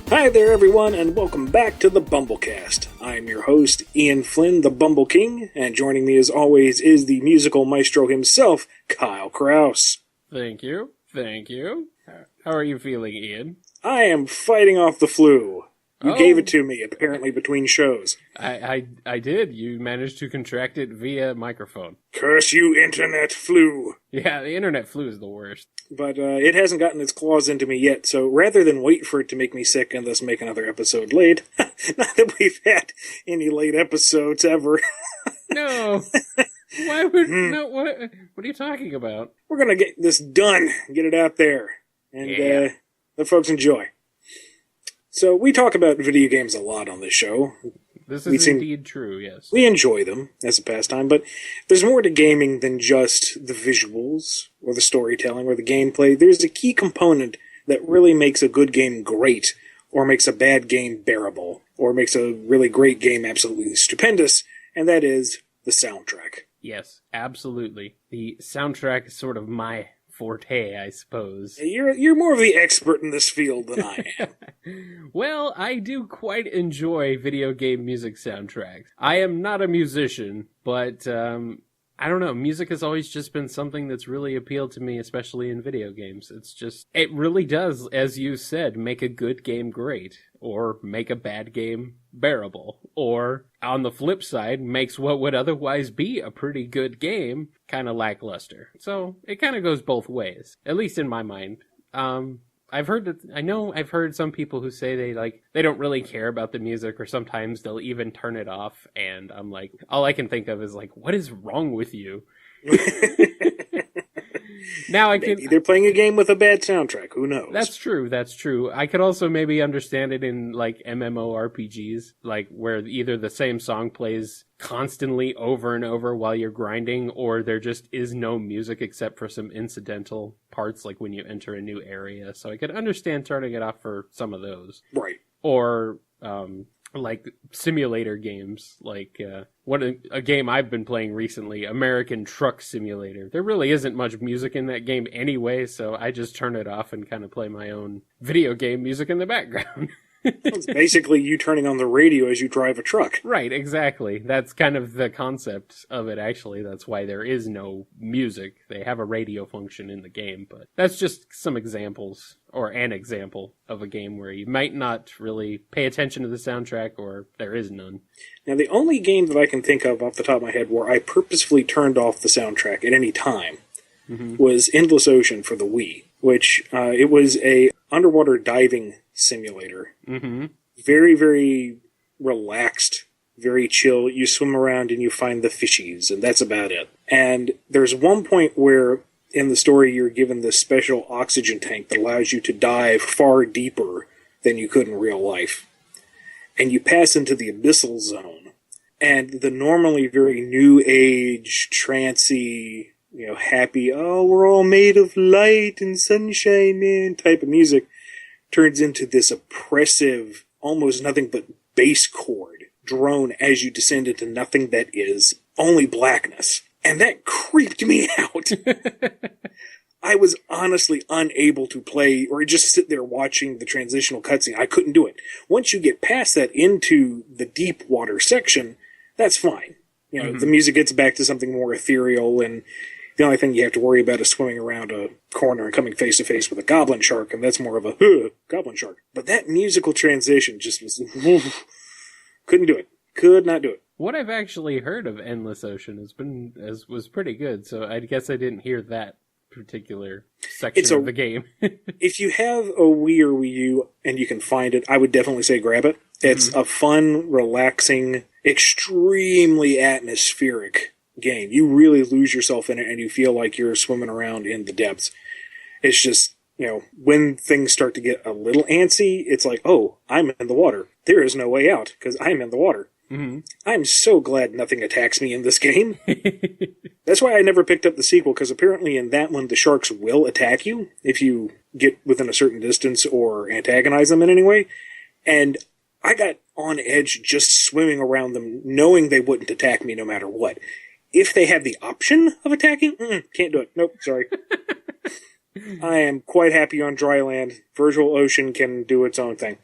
Hi there, everyone, and welcome back to the Bumblecast. I'm your host, Ian Flynn, the Bumble King, and joining me as always is the musical maestro himself, Kyle Kraus. Thank you. How are you feeling, Ian? I am fighting off the flu. You gave it to me, apparently, between shows. I did. You managed to contract it via microphone. Curse you, internet flu. Yeah, the internet flu is the worst. But it hasn't gotten its claws into me yet, so rather than wait for it to make me sick and thus make another episode late, not that we've had any late episodes ever. No. Why would... No, what are you talking about? We're going to get this done, get it out there, and let folks enjoy. So we talk about video games a lot on this show. This is indeed true, yes. We enjoy them as a pastime, but there's more to gaming than just the visuals, or the storytelling, or the gameplay. There's a key component that really makes a good game great, or makes a bad game bearable, or makes a really great game absolutely stupendous, and that is the soundtrack. Yes, absolutely. The soundtrack is sort of my forte, I suppose. You're more of the expert in this field than I am. Well, I do quite enjoy video game music soundtracks. I am not a musician, but I don't know, music has always just been something that's really appealed to me, especially in video games. It really does, as you said, make a good game great, or make a bad game bearable, or on the flip side, makes what would otherwise be a pretty good game kind of lackluster. So it kind of goes both ways, at least in my mind. I've heard some people who say they don't really care about the music, or sometimes they'll even turn it off, and I'm like, all I can think of is like, what is wrong with you? Now maybe they're playing a game with a bad soundtrack. Who knows? That's true. I could also maybe understand it in like MMORPGs, like where either the same song plays constantly over and over while you're grinding, or there just is no music except for some incidental parts, like when you enter a new area. So I could understand turning it off for some of those. Right. Or like simulator games, like a game I've been playing recently, American Truck Simulator. There really isn't much music in that game anyway, so I just turn it off and kind of play my own video game music in the background. It's basically you turning on the radio as you drive a truck. Right, exactly. That's kind of the concept of it, actually. That's why there is no music. They have a radio function in the game, but that's just some examples, or an example of a game where you might not really pay attention to the soundtrack, or there is none. Now, the only game that I can think of off the top of my head where I purposefully turned off the soundtrack at any time was Endless Ocean for the Wii, which it was a underwater diving simulator. Mm-hmm. Very, very relaxed, very chill. You swim around and you find the fishies, and that's about it. And there's one point where in the story you're given this special oxygen tank that allows you to dive far deeper than you could in real life. And you pass into the abyssal zone. And the normally very new age, trancy, happy, oh, we're all made of light and sunshine, man, type of music turns into this oppressive, almost nothing but bass chord drone as you descend into nothing that is only blackness. And that creeped me out. I was honestly unable to play or just sit there watching the transitional cutscene. I couldn't do it. Once you get past that into the deep water section, that's fine. The music gets back to something more ethereal, and the only thing you have to worry about is swimming around a corner and coming face to face with a goblin shark, and that's more of a goblin shark. But that musical transition just was... couldn't do it. Could not do it. What I've actually heard of Endless Ocean was pretty good, so I guess I didn't hear that particular section of the game. If you have a Wii or Wii U and you can find it, I would definitely say grab it. It's a fun, relaxing, extremely atmospheric game. You really lose yourself in it and you feel like you're swimming around in the depths. It's just, when things start to get a little antsy, it's like, oh, I'm in the water. There is no way out because I'm in the water. Mm-hmm. I'm so glad nothing attacks me in this game. That's why I never picked up the sequel, because apparently in that one the sharks will attack you if you get within a certain distance or antagonize them in any way. And I got on edge just swimming around them, knowing they wouldn't attack me no matter what. If they had the option of attacking, can't do it. Nope, sorry. I am quite happy on dry land. Virtual Ocean can do its own thing.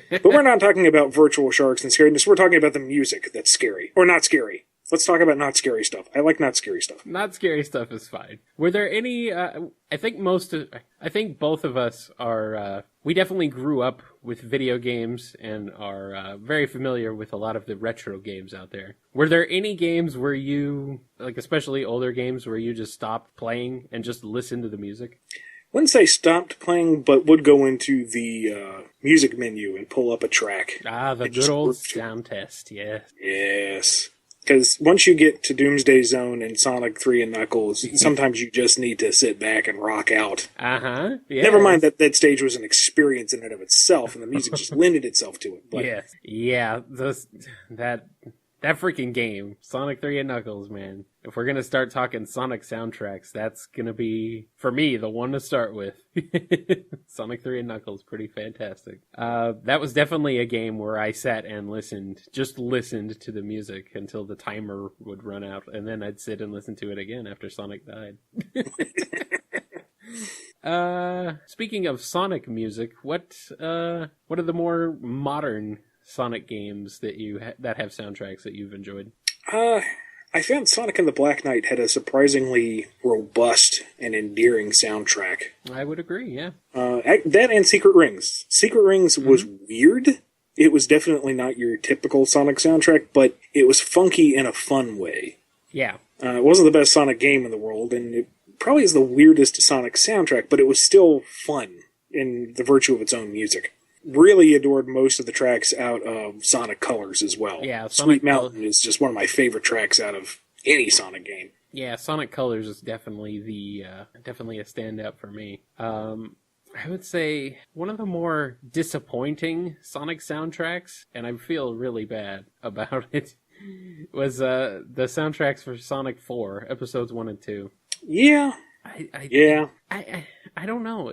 But we're not talking about virtual sharks and scariness. We're talking about the music that's scary. Or not scary. Let's talk about not scary stuff. I like not scary stuff. Not scary stuff is fine. Were there any, I think both of us are, we definitely grew up with video games and are very familiar with a lot of the retro games out there. Were there any games where you, like especially older games, where you just stopped playing and just listened to the music? Wouldn't say stopped playing, but would go into the music menu and pull up a track. Ah, the good old sound test, yeah. Yes. Because once you get to Doomsday Zone and Sonic 3 and Knuckles, sometimes you just need to sit back and rock out. Uh-huh. Yes. Never mind that stage was an experience in and of itself, and the music just lended itself to it. But yes. Yeah, that freaking game, Sonic 3 and Knuckles, man. If we're going to start talking Sonic soundtracks, that's going to be, for me, the one to start with. Sonic 3 and Knuckles, pretty fantastic. That was definitely a game where I sat and just listened to the music until the timer would run out, and then I'd sit and listen to it again after Sonic died. Speaking of Sonic music, what are the more modern Sonic games that have soundtracks that you've enjoyed? I found Sonic and the Black Knight had a surprisingly robust and endearing soundtrack. I would agree, yeah. That and Secret Rings. Secret Rings was weird. It was definitely not your typical Sonic soundtrack, but it was funky in a fun way. Yeah. It wasn't the best Sonic game in the world, and it probably is the weirdest Sonic soundtrack, but it was still fun in the virtue of its own music. Really adored most of the tracks out of Sonic Colors as well. Yeah, Sweet Mountain is just one of my favorite tracks out of any Sonic game. Yeah, Sonic Colors is definitely definitely a standout for me. I would say one of the more disappointing Sonic soundtracks, and I feel really bad about it, was the soundtracks for Sonic 4, episodes 1 and 2. Yeah. I don't know.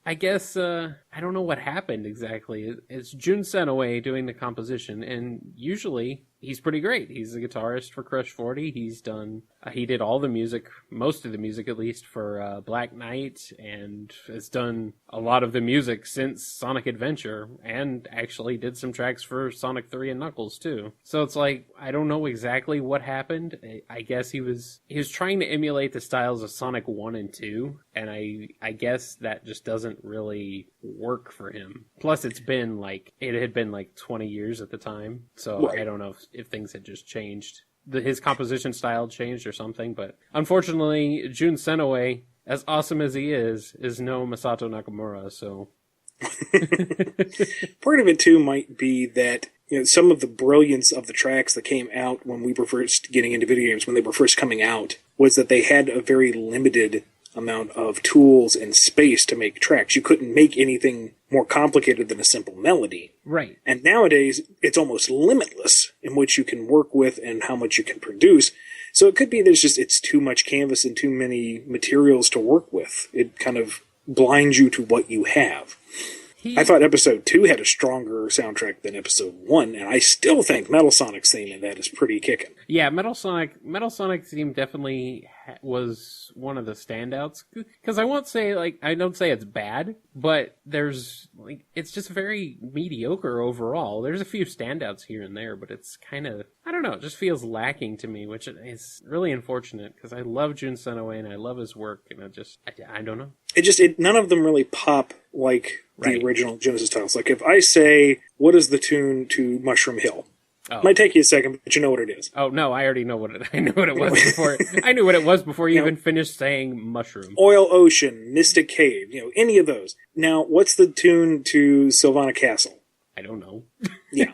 I guess I don't know what happened exactly. It's Jun Senoway doing the composition, and usually he's pretty great. He's the guitarist for Crush 40. He did all the music, most of the music at least, for Black Knight, and has done a lot of the music since Sonic Adventure, and actually did some tracks for Sonic 3 and Knuckles too. So it's like, I don't know exactly what happened. I guess he was trying to emulate the styles of Sonic 1 and 2, and I guess that just doesn't really work for him. Plus it had been like 20 years at the time, so right. I don't know if things had just changed. His composition style changed or something, but unfortunately, Jun Senoway, as awesome as he is no Masato Nakamura, so... Part of it, too, might be that some of the brilliance of the tracks that came out when we were first getting into video games, when they were first coming out, was that they had a very limited amount of tools and space to make tracks. You couldn't make anything more complicated than a simple melody. Right. And nowadays, it's almost limitless in what you can work with and how much you can produce. So it could be it's too much canvas and too many materials to work with. It kind of blinds you to what you have. I thought Episode 2 had a stronger soundtrack than Episode 1, and I still think Metal Sonic's theme in that is pretty kicking. Yeah, Metal Sonic's theme definitely was one of the standouts. Because I don't say it's bad, but it's just very mediocre overall. There's a few standouts here and there, but it's kind of, I don't know, it just feels lacking to me, which is really unfortunate, because I love Jun Senoway and I love his work, and I don't know. None of them really pop like right. The original Genesis titles. Like if I say, what is the tune to Mushroom Hill? Oh. Might take you a second, but you know what it is. Oh no, I already know what it. I knew what it was before. I knew what it was before you even finished saying mushroom. Oil Ocean, Mystic Cave, any of those. Now, what's the tune to Sylvana Castle? I don't know. Yeah.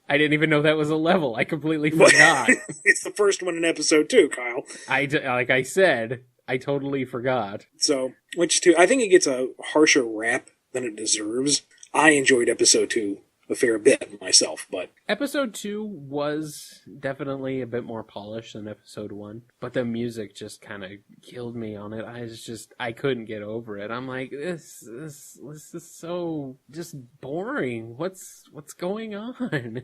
I didn't even know that was a level. I completely forgot. It's the first one in episode 2, Kyle. Like I said, I totally forgot. So, which two? I think it gets a harsher rap than it deserves. I enjoyed episode 2 a fair bit myself, but episode 2 was definitely a bit more polished than episode 1, but the music just kind of killed me on it. I couldn't get over it. I'm like, this is so just boring. What's going on?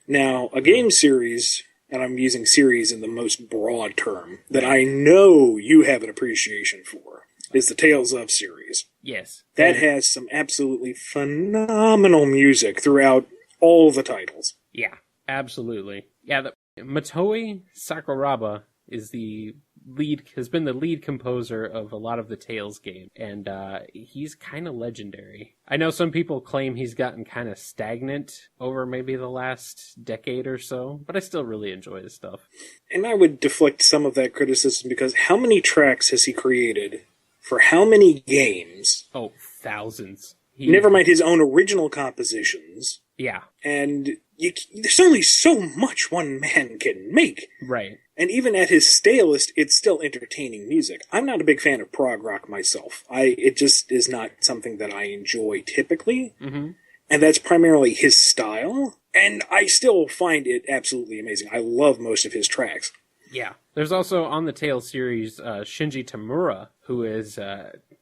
Now, a game series, and I'm using series in the most broad term, that I know you have an appreciation for, is the Tales of series. Yes. That has some absolutely phenomenal music throughout all the titles. Yeah, absolutely. Yeah, Motoi Sakuraba has been the lead composer of a lot of the Tales games, and he's kind of legendary. I know some people claim he's gotten kind of stagnant over maybe the last decade or so, but I still really enjoy his stuff. And I would deflect some of that criticism because how many tracks has he created for how many games? Oh, thousands. Never mind his own original compositions. Yeah. And there's only so much one man can make. Right. And even at his stalest, it's still entertaining music. I'm not a big fan of prog rock myself. It just is not something that I enjoy typically. Mm-hmm. And that's primarily his style. And I still find it absolutely amazing. I love most of his tracks. Yeah. There's also on the Tales series Shinji Tamura, who is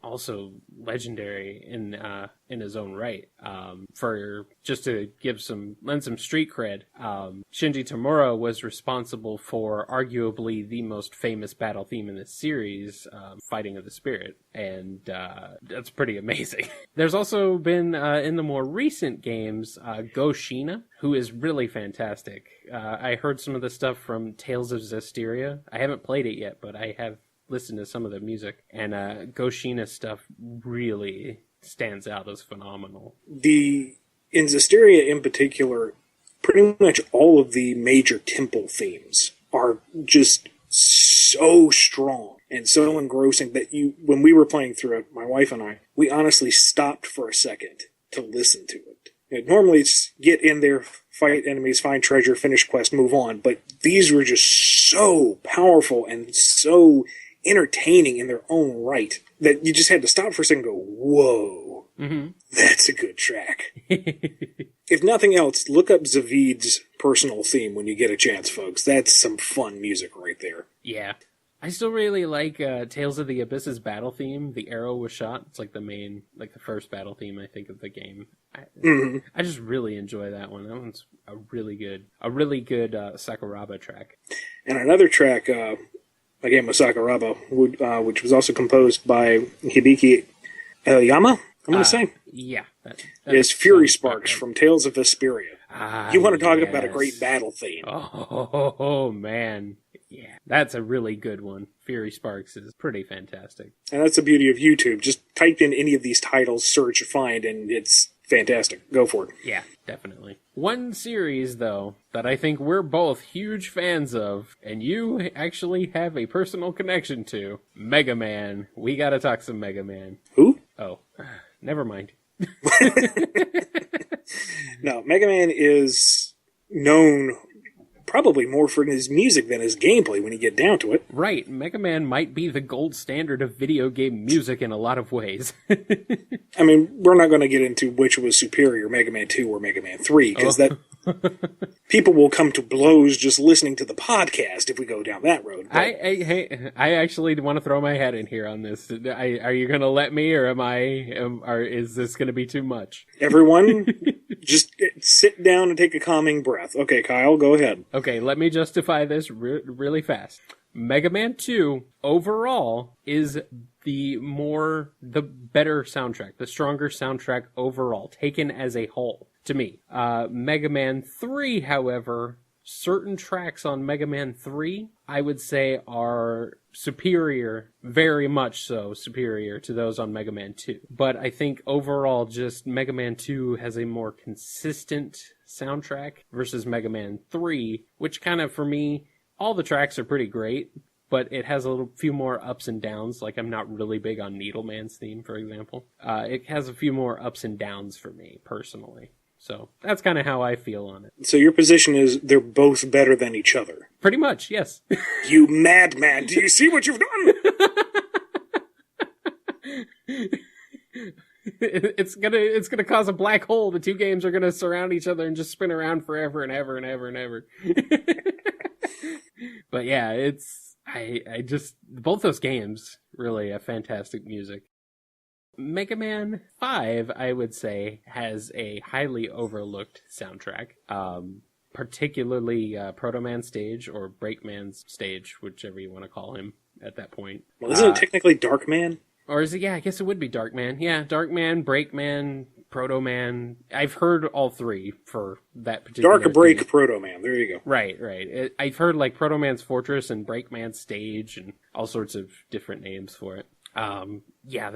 also legendary in his own right. For just to lend some street cred, Shinji Tamura was responsible for arguably the most famous battle theme in this series, Fighting of the Spirit, and that's pretty amazing. There's also been in the more recent games Go Shina, who is really fantastic. I heard some of the stuff from Tales of Zestiria. I haven't played it yet, but I have listened to some of the music, and Go Shina's stuff really stands out as phenomenal. In Zestiria in particular, pretty much all of the major temple themes are just so strong and so engrossing that when we were playing through it, my wife and I, we honestly stopped for a second to listen to it. Normally it's get in there, fight enemies, find treasure, finish quest, move on, but these were just so powerful and so entertaining in their own right that you just had to stop for a second and go, whoa, that's a good track. If nothing else, look up Zavid's personal theme when you get a chance, folks. That's some fun music right there. Yeah. I still really like Tales of the Abyss's battle theme. The arrow was shot. It's like the first battle theme, I think, of the game. I just really enjoy that one. That one's a really good Sakuraba track. And another track, again with Sakuraba, which was also composed by Hibiki Yama, I'm going to say. Yeah. Is Fury Sparks from Tales of Vesperia. You want to talk about a great yes. battle theme. Oh, man. Yeah, that's a really good one. Fury Sparks is pretty fantastic. And that's the beauty of YouTube. Just type in any of these titles, search, find, and it's fantastic. Go for it. Yeah, definitely. One series, though, that I think we're both huge fans of, and you actually have a personal connection to, Mega Man. We gotta talk some Mega Man. Who? Oh, never mind. No, Mega Man is known probably more for his music than his gameplay when you get down to it. Right. Mega Man might be the gold standard of video game music in a lot of ways. I mean, we're not going to get into which was superior, Mega Man 2 or Mega Man 3, because people will come to blows just listening to the podcast if we go down that road. But I actually want to throw my head in here on this. Are you going to let me, or or is this going to be too much? Everyone, just sit down and take a calming breath. Okay, Kyle, go ahead. Okay, let me justify this really fast. Mega Man 2 overall is the better soundtrack, the stronger soundtrack overall, taken as a whole, to me. Mega Man 3, however, certain tracks on Mega Man 3, I would say are superior, very much so superior to those on Mega Man 2. But I think overall just Mega Man 2 has a more consistent soundtrack versus Mega Man 3, which kind of, for me, all the tracks are pretty great, but it has a few more ups and downs. Like, I'm not really big on Needleman's theme, for example. It has a few more ups and downs for me, personally. So that's kind of how I feel on it. So your position is they're both better than each other. Pretty much, yes. You madman! Do you see what you've done? It's gonna cause a black hole. The two games are gonna surround each other and just spin around forever and ever and ever and ever. But yeah, I just, both those games really have fantastic music. Mega Man 5, I would say, has a highly overlooked soundtrack. Particularly Proto Man stage or Break Man's stage, whichever you want to call him at that point. Well, isn't it technically Dark Man? Or is it? Yeah, I guess it would be Dark Man. Yeah, Dark Man, Break Man, Proto Man. I've heard all three for that particular Dark Break Proto Man. There you go. Right. I've heard like Proto Man's Fortress and Break Man's Stage and all sorts of different names for it. Yeah,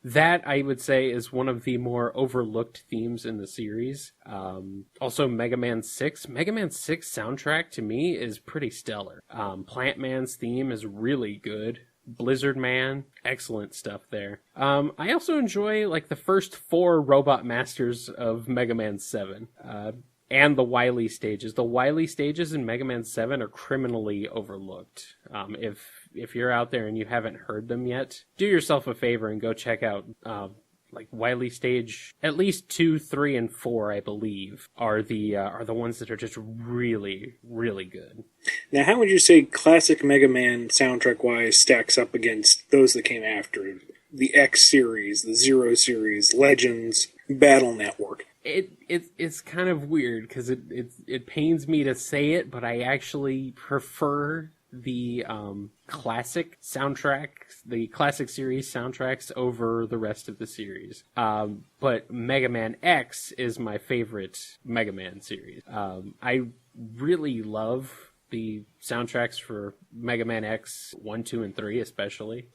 that I would say is one of the more overlooked themes in the series. Also Mega Man 6. Mega Man 6 soundtrack to me is pretty stellar. Plant Man's theme is really good. Blizzard Man, excellent stuff there. I also enjoy like the first 4 Robot Masters of Mega Man 7. And the Wily stages. The Wily stages in Mega Man 7 are criminally overlooked. If you're out there and you haven't heard them yet, do yourself a favor and go check out like Wily stage. At least 2, 3, and 4, I believe, are the ones that are just really, really good. Now, how would you say classic Mega Man soundtrack-wise stacks up against those that came after? The X series, the Zero series, Legends, Battle Network. It's kind of weird because it pains me to say it, but I actually prefer the classic soundtracks, the classic series soundtracks over the rest of the series. But Mega Man X is my favorite Mega Man series. I really love the soundtracks for Mega Man X 1, 2, and 3 especially.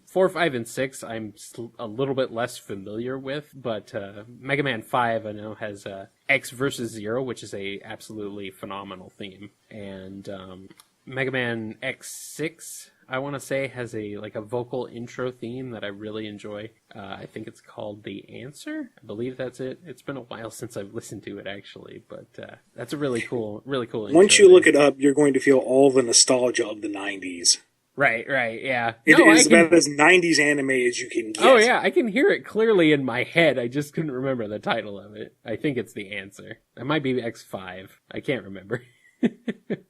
4, 5, and 6 I'm a little bit less familiar with, but Mega Man 5 I know has X versus Zero, which is a absolutely phenomenal theme. And Mega Man X6, I want to say, has a vocal intro theme that I really enjoy. I think it's called The Answer. I believe that's it. It's been a while since I've listened to it, actually, but that's a really cool intro. Once you look it up, you're going to feel all the nostalgia of the 90s. Right, yeah. It is about as 90s anime as you can get. Oh, yeah, I can hear it clearly in my head. I just couldn't remember the title of it. I think it's The Answer. It might be X5. I can't remember.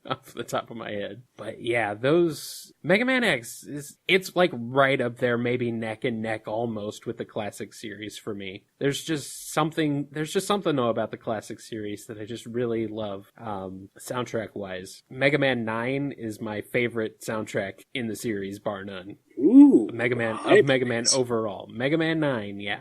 Off the top of my head. But yeah, those Mega Man X it's like right up there, maybe neck and neck almost with the classic series for me. There's just something though about the classic series that I just really love, soundtrack wise. Mega Man 9 is my favorite soundtrack in the series, bar none. Ooh, Mega Man overall. Mega Man 9, yeah.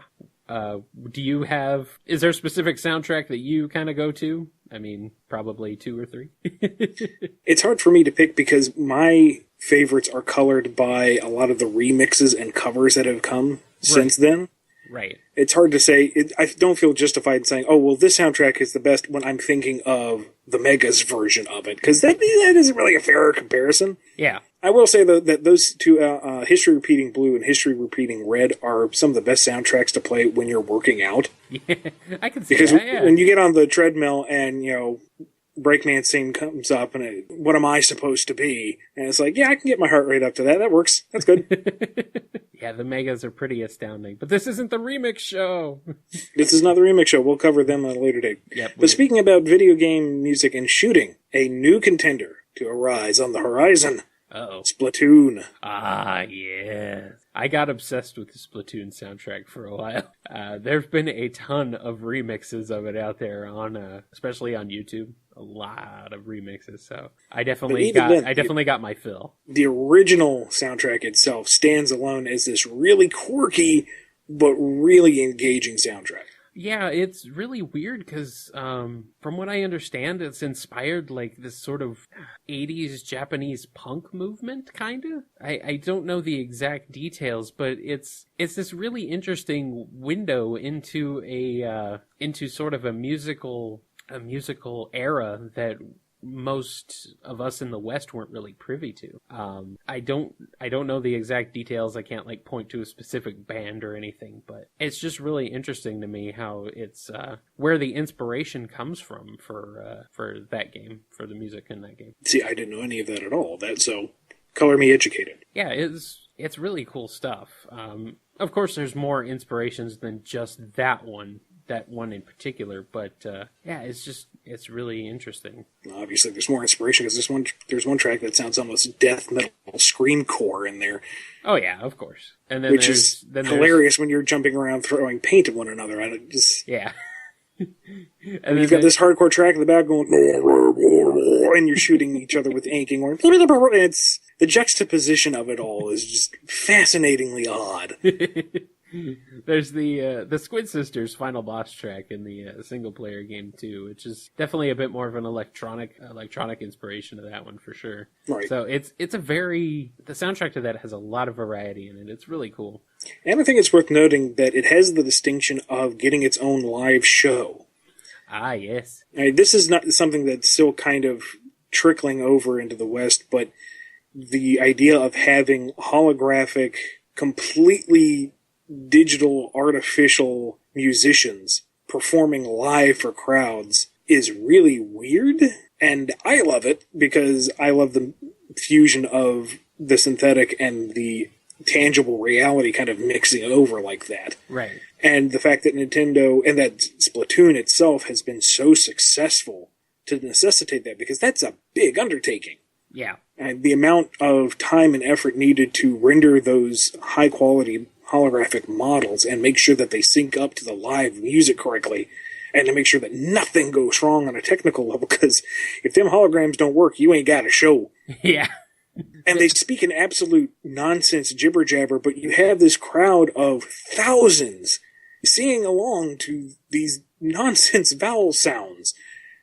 Is there a specific soundtrack that you kind of go to? I mean, probably 2 or 3. It's hard for me to pick because my favorites are colored by a lot of the remixes and covers that have come since then. Right. It's hard to say. I don't feel justified in saying, oh, well, this soundtrack is the best when I'm thinking of the Mega's version of it, because that isn't really a fair comparison. Yeah. I will say, though, that those two, History Repeating Blue and History Repeating Red, are some of the best soundtracks to play when you're working out. Yeah, I can see because that, yeah. When you get on the treadmill and, Breakman's theme comes up and what am I supposed to be? And it's like, yeah, I can get my heart rate up to that. That works. That's good. Yeah, the Megas are pretty astounding. But this isn't the remix show. This is not the remix show. We'll cover them on a later date. Yep, but speaking about video game music and shooting, a new contender to arise on the horizon. Uh-oh. Splatoon. Ah, yeah. I got obsessed with the Splatoon soundtrack for a while. There've been a ton of remixes of it out there especially on YouTube. A lot of remixes, so I definitely got my fill. The original soundtrack itself stands alone as this really quirky but really engaging soundtrack. Yeah, it's really weird because, from what I understand, it's inspired like this sort of 80s Japanese punk movement, kind of. I don't know the exact details, but it's this really interesting window into into sort of a musical era that most of us in the West weren't really privy to. I don't know the exact details. I can't like point to a specific band or anything, but it's just really interesting to me how it's where the inspiration comes from for that game, for the music in that game. See, I didn't know any of that at all. So color me educated. Yeah, it's really cool stuff. Of course, there's more inspirations than just that one in particular, but yeah, it's really interesting. Obviously, there's more inspiration because there's one track that sounds almost death metal screamcore in there. Oh yeah, of course. And then which is hilarious when you're jumping around throwing paint at one another. Yeah. And you've got this hardcore track in the back going, and you're shooting each other with inking. It's the juxtaposition of it all is just fascinating odd. There's the Squid Sisters final boss track in the single player game too, which is definitely a bit more of an electronic inspiration to that one for sure. Right. So the soundtrack to that has a lot of variety in it. It's really cool. And I think it's worth noting that it has the distinction of getting its own live show. Ah, yes. This is not something that's still kind of trickling over into the West, but the idea of having holographic, completely digital, artificial musicians performing live for crowds is really weird, and I love it because I love the fusion of the synthetic and the tangible reality kind of mixing over like that. Right. And the fact that Nintendo and that Splatoon itself has been so successful to necessitate that, because that's a big undertaking. Yeah. And the amount of time and effort needed to render those high-quality holographic models and make sure that they sync up to the live music correctly, and to make sure that nothing goes wrong on a technical level, because if them holograms don't work, you ain't got a show. Yeah. And they speak in absolute nonsense jibber-jabber, but you have this crowd of thousands singing along to these nonsense vowel sounds.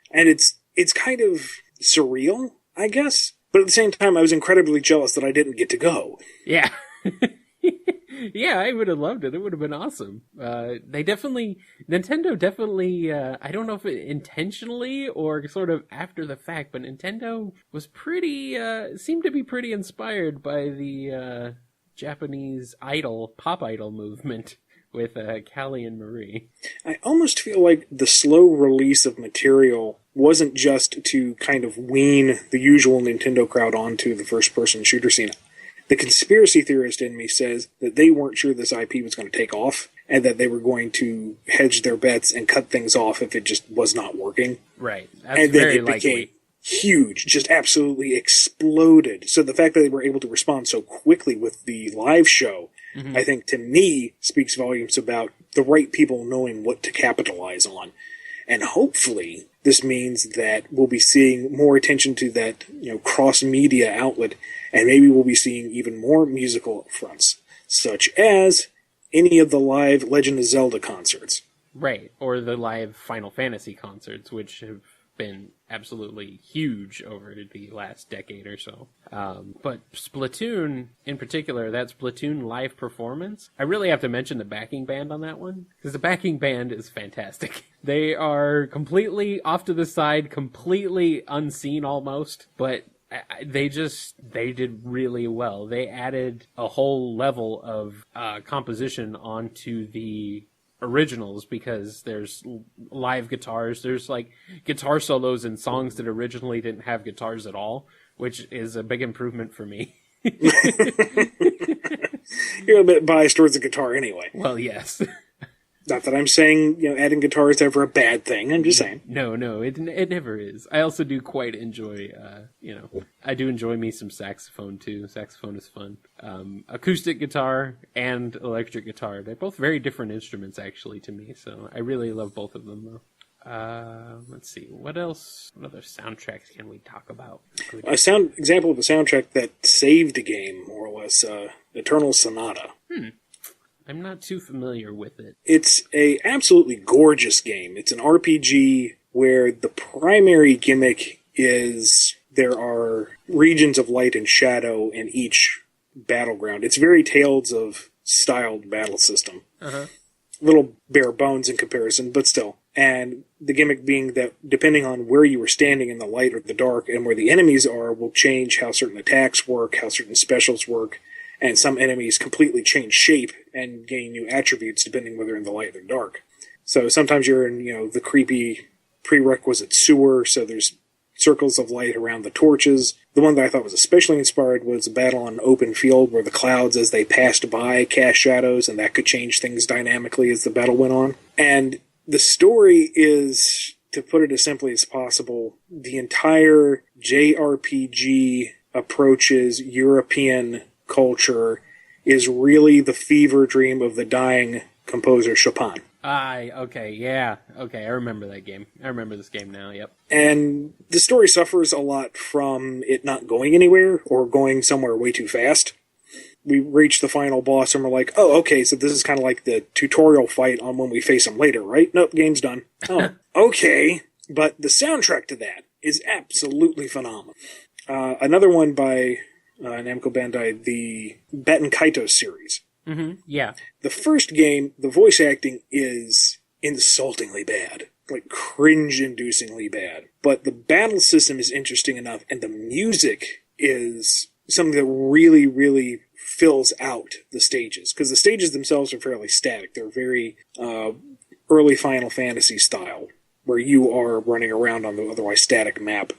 And it's kind of surreal, I guess. But at the same time, I was incredibly jealous that I didn't get to go. Yeah. Yeah, I would have loved it. It would have been awesome. Nintendo definitely, I don't know if it intentionally or sort of after the fact, but Nintendo was seemed to be pretty inspired by the Japanese pop idol movement with Callie and Marie. I almost feel like the slow release of material wasn't just to kind of wean the usual Nintendo crowd onto the first-person shooter scene. The conspiracy theorist in me says that they weren't sure this IP was going to take off, and that they were going to hedge their bets and cut things off if it just was not working. Right. That's very likely. Became huge, just absolutely exploded. So the fact that they were able to respond so quickly with the live show, mm-hmm. I think, to me, speaks volumes about the right people knowing what to capitalize on. And hopefully this means that we'll be seeing more attention to that, cross-media outlet, and maybe we'll be seeing even more musical fronts, such as any of the live Legend of Zelda concerts. Right, or the live Final Fantasy concerts, which have been absolutely huge over the last decade or so. But Splatoon, in particular, that Splatoon live performance, I really have to mention the backing band on that one, because the backing band is fantastic. They are completely off to the side, completely unseen almost, but they did really well. They added a whole level of composition onto the originals, because there's live guitars, there's like guitar solos in songs that originally didn't have guitars at all, which is a big improvement for me. You're a bit biased towards the guitar anyway. Well, yes. Not that I'm saying, adding guitar is ever a bad thing. I'm just saying. No, it never is. I also do quite enjoy, I do enjoy me some saxophone too. Saxophone is fun. Acoustic guitar and electric guitar. They're both very different instruments, actually, to me. So I really love both of them, though. Let's see. What else? What other soundtracks can we talk about? Example of a soundtrack that saved a game, more or less, Eternal Sonata. I'm not too familiar with it. It's a absolutely gorgeous game. It's an RPG where the primary gimmick is there are regions of light and shadow in each battleground. It's very Tales of styled battle system. Uh-huh. Little bare bones in comparison, but still. And the gimmick being that depending on where you are standing in the light or the dark and where the enemies are will change how certain attacks work, how certain specials work, and some enemies completely change shape and gain new attributes depending whether in the light or dark. So sometimes you're in, the creepy prerequisite sewer, so there's circles of light around the torches. The one that I thought was especially inspired was a battle on an open field where the clouds, as they passed by, cast shadows, and that could change things dynamically as the battle went on. And the story is, to put it as simply as possible, the entire JRPG approaches European culture is really the fever dream of the dying composer Chopin. Okay, I remember that game. I remember this game now, yep. And the story suffers a lot from it not going anywhere or going somewhere way too fast. We reach the final boss and we're like, oh, okay, so this is kind of like the tutorial fight on when we face him later, right? Nope, game's done. Oh, okay. But the soundtrack to that is absolutely phenomenal. Another one by Namco Bandai, the Baten Kaitos series. Mm-hmm. Yeah. The first game, the voice acting is insultingly bad. Like, cringe-inducingly bad. But the battle system is interesting enough, and the music is something that really, really fills out the stages. Because the stages themselves are fairly static. They're very early Final Fantasy style, where you are running around on the otherwise static map.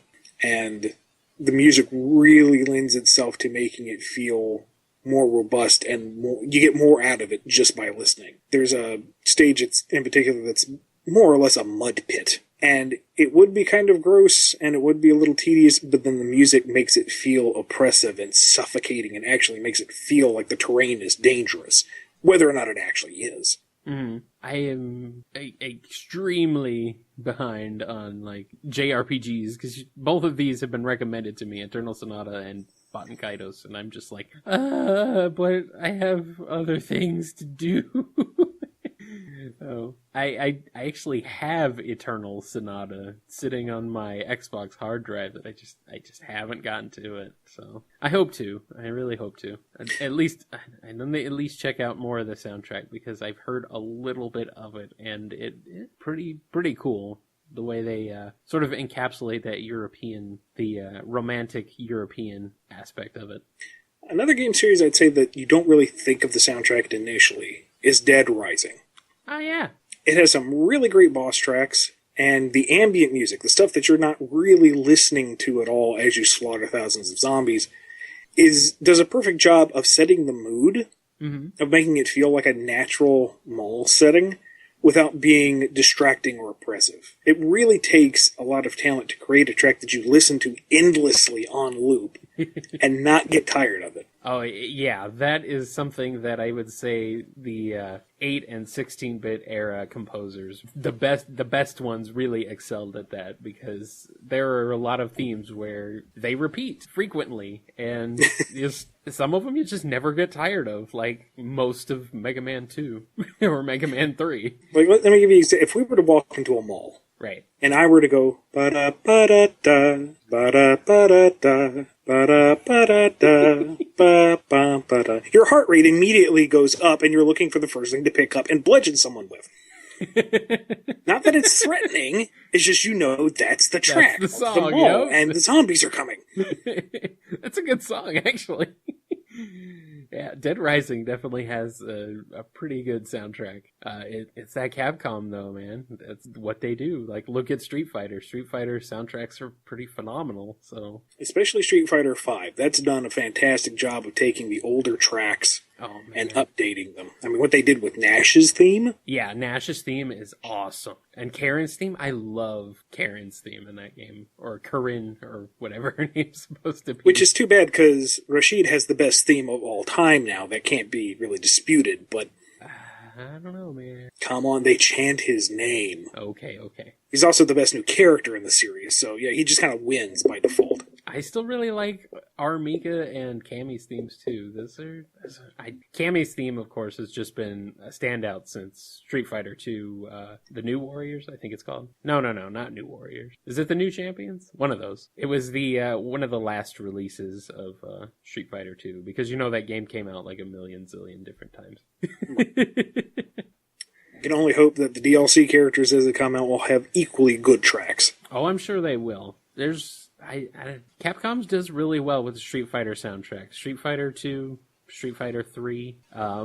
And the music really lends itself to making it feel more robust and you get more out of it just by listening. There's a stage in particular that's more or less a mud pit. And it would be kind of gross and it would be a little tedious, but then the music makes it feel oppressive and suffocating and actually makes it feel like the terrain is dangerous, whether or not it actually is. Mm-hmm. I am extremely behind on JRPGs because both of these have been recommended to me, Eternal Sonata and Baten Kaitos, and I'm just like, but I have other things to do. Oh, I actually have Eternal Sonata sitting on my Xbox hard drive that I just haven't gotten to it. So I hope to. I really hope to. At least check out more of the soundtrack because I've heard a little bit of it and it's pretty cool. The way they sort of encapsulate that the romantic European aspect of it. Another game series I'd say that you don't really think of the soundtrack initially is Dead Rising. Oh, yeah. It has some really great boss tracks, and the ambient music, the stuff that you're not really listening to at all as you slaughter thousands of zombies, does a perfect job of setting the mood, of making it feel like a natural mall setting, without being distracting or oppressive. It really takes a lot of talent to create a track that you listen to endlessly on loop and not get tired of it. Oh, yeah, that is something that I would say the 8 and 16-bit era composers, the best ones really excelled at that because there are a lot of themes where they repeat frequently and some of them you just never get tired of, like most of Mega Man 2 or Mega Man 3. Like, let me give you, if we were to walk into a mall, right, and I were to go ba-da-ba-da-da, ba-da-ba-da-da, ba-da-ba-da-da, ba-ba-ba-da, your heart rate immediately goes up and you're looking for the first thing to pick up and bludgeon someone with. Not that it's threatening, it's just that's the track. That's the song, the mall, and the zombies are coming. That's a good song, actually. Yeah, Dead Rising definitely has a pretty good soundtrack. It's that Capcom, though, man. That's what they do. Like, look at Street Fighter. Street Fighter soundtracks are pretty phenomenal, so... Especially Street Fighter V. That's done a fantastic job of taking the older tracks and updating them. I mean, what they did with Nash's theme? Yeah, Nash's theme is awesome. And Karen's theme? I love Karen's theme in that game. Or Karin, or whatever her name's supposed to be. Which is too bad, because Rashid has the best theme of all time now. That can't be really disputed, but... I don't know, man. Come on, they chant his name. Okay. He's also the best new character in the series, so yeah, he just kind of wins by default. I still really like are Mika and Cammy's themes too. Cammy's theme, of course, has just been a standout since Street Fighter 2, the New Warriors, I think it's called. No, not New Warriors. Is it the New Champions? One of those. It was the one of the last releases of Street Fighter 2, because you know that game came out like a million zillion different times. I can only hope that the DLC characters as they come out will have equally good tracks. Oh, I'm sure they will. Capcom's does really well with the Street Fighter soundtrack. Street Fighter 2, Street Fighter 3.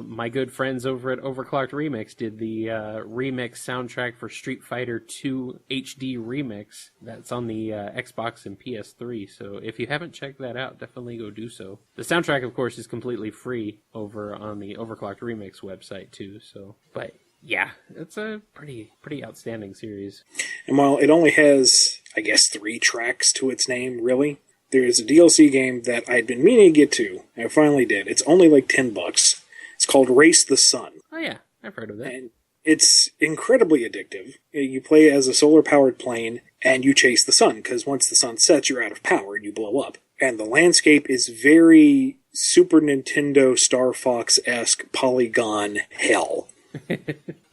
My good friends over at Overclocked Remix did the remix soundtrack for Street Fighter 2 HD Remix. That's on the Xbox and PS3. So if you haven't checked that out, definitely go do so. The soundtrack, of course, is completely free over on the Overclocked Remix website too. But yeah, it's a pretty outstanding series. And while it only has, I guess, 3 tracks to its name, really, there is a DLC game that I'd been meaning to get to, and I finally did. It's only like $10. It's called Race the Sun. Oh yeah, I've heard of that. And it's incredibly addictive. You play as a solar-powered plane, and you chase the sun, because once the sun sets, you're out of power, and you blow up. And the landscape is very Super Nintendo Star Fox-esque polygon hell.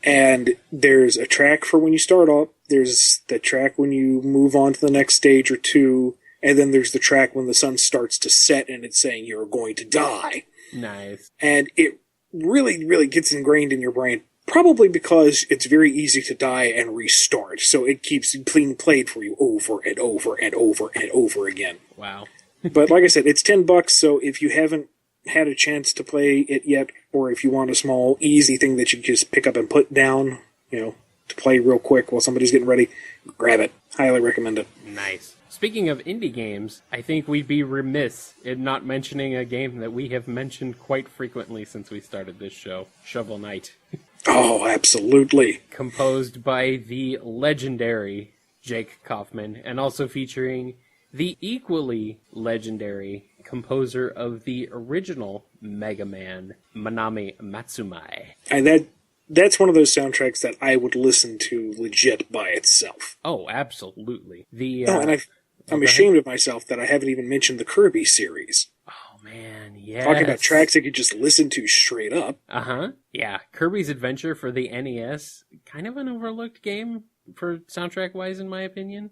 And there's a track for when you start off, there's the track when you move on to the next stage or two, and then there's the track when the sun starts to set and it's saying you're going to die. Nice. And it really, really gets ingrained in your brain, probably because it's very easy to die and restart, so it keeps being played for you over and over and over and over again. Wow. But like I said, it's $10, so if you haven't had a chance to play it yet, or if you want a small, easy thing that you just pick up and put down, to play real quick while somebody's getting ready, grab it. Highly recommend it. Nice. Speaking of indie games, I think we'd be remiss in not mentioning a game that we have mentioned quite frequently since we started this show, Shovel Knight. Oh, absolutely. Composed by the legendary Jake Kaufman, and also featuring the equally legendary composer of the original Mega Man, Manami Matsumae. And that's one of those soundtracks that I would listen to legit by itself. Oh, absolutely. I'm ashamed of myself that I haven't even mentioned the Kirby series. Oh, man, yeah. Talking about tracks I could just listen to straight up. Uh-huh. Yeah, Kirby's Adventure for the NES, kind of an overlooked game for soundtrack-wise, in my opinion.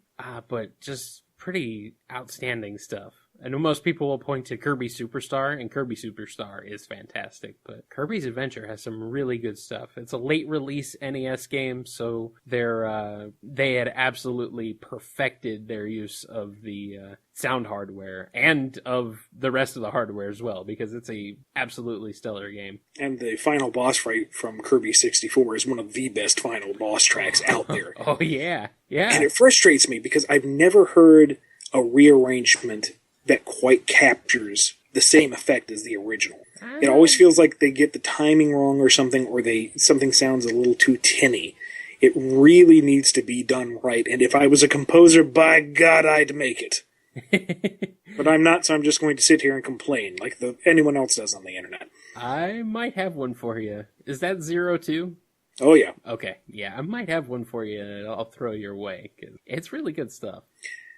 But just pretty outstanding stuff. I know most people will point to Kirby Superstar, and Kirby Superstar is fantastic, but Kirby's Adventure has some really good stuff. It's a late-release NES game, so they had absolutely perfected their use of the sound hardware, and of the rest of the hardware as well, because it's a absolutely stellar game. And the final boss fight from Kirby 64 is one of the best final boss tracks out there. Oh, yeah. Yeah. And it frustrates me, because I've never heard a rearrangement that quite captures the same effect as the original. It always feels like they get the timing wrong or something, or something sounds a little too tinny. It really needs to be done right, and if I was a composer, by God, I'd make it. But I'm not, so I'm just going to sit here and complain like anyone else does on the internet. I might have one for you. Is that 02? Oh, yeah. Okay, yeah, I might have one for you, and I'll throw your way, because it's really good stuff.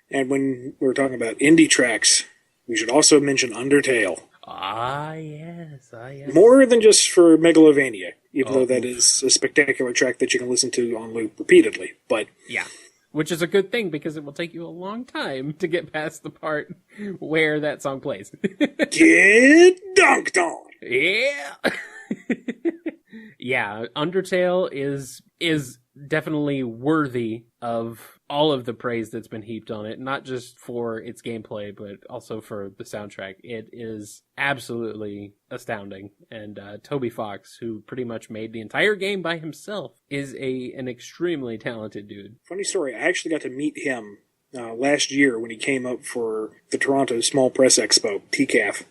And when we're talking about indie tracks, we should also mention Undertale. Ah, yes. More than just for Megalovania, even though that is a spectacular track that you can listen to on loop repeatedly. But yeah, which is a good thing, because it will take you a long time to get past the part where that song plays. Get dunked on! Yeah! Yeah, Undertale is definitely worthy of all of the praise that's been heaped on it, not just for its gameplay, but also for the soundtrack. It is absolutely astounding. And Toby Fox, who pretty much made the entire game by himself, is an extremely talented dude. Funny story, I actually got to meet him last year when he came up for the Toronto Small Press Expo, TCAF.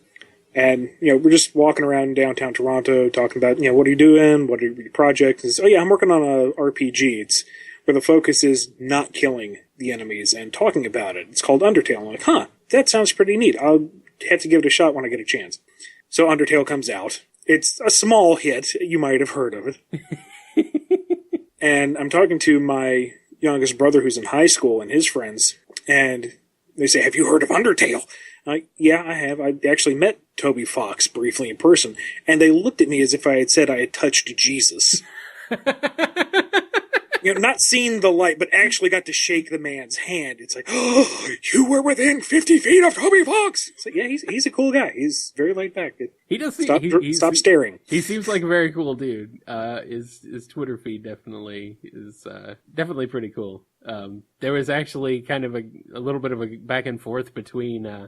And, we're just walking around downtown Toronto talking about, what are you doing? What are your projects? And oh, yeah, I'm working on a RPG. It's where the focus is not killing the enemies and talking about it. It's called Undertale. I'm like, that sounds pretty neat. I'll have to give it a shot when I get a chance. So Undertale comes out. It's a small hit. You might have heard of it. And I'm talking to my youngest brother who's in high school and his friends, and they say, "Have you heard of Undertale?" Yeah, I have. I actually met Toby Fox briefly in person, and they looked at me as if I had said I had touched Jesus. Not seen the light, but actually got to shake the man's hand. It's like, oh, you were within 50 feet of Toby Fox. It's like, yeah, he's a cool guy. He's very laid back. He does. Stop staring. He seems like a very cool dude. His Twitter feed definitely is definitely pretty cool. There was actually kind of a little bit of a back and forth between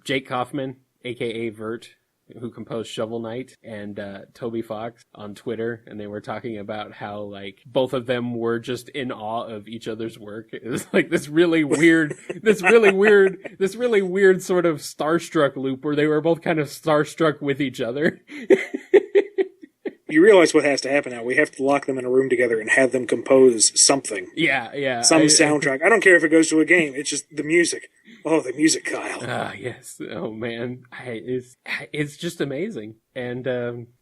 Jake Kaufman, aka Vert, who composed Shovel Knight, and Toby Fox on Twitter, and they were talking about how like both of them were just in awe of each other's work. It was like this really weird sort of starstruck loop where they were both kind of starstruck with each other. You realize what has to happen now. We have to lock them in a room together and have them compose something. Yeah. Some soundtrack. I don't care if it goes to a game. It's just the music. Oh, the music, Kyle. Yes. Oh, man. It's just amazing. And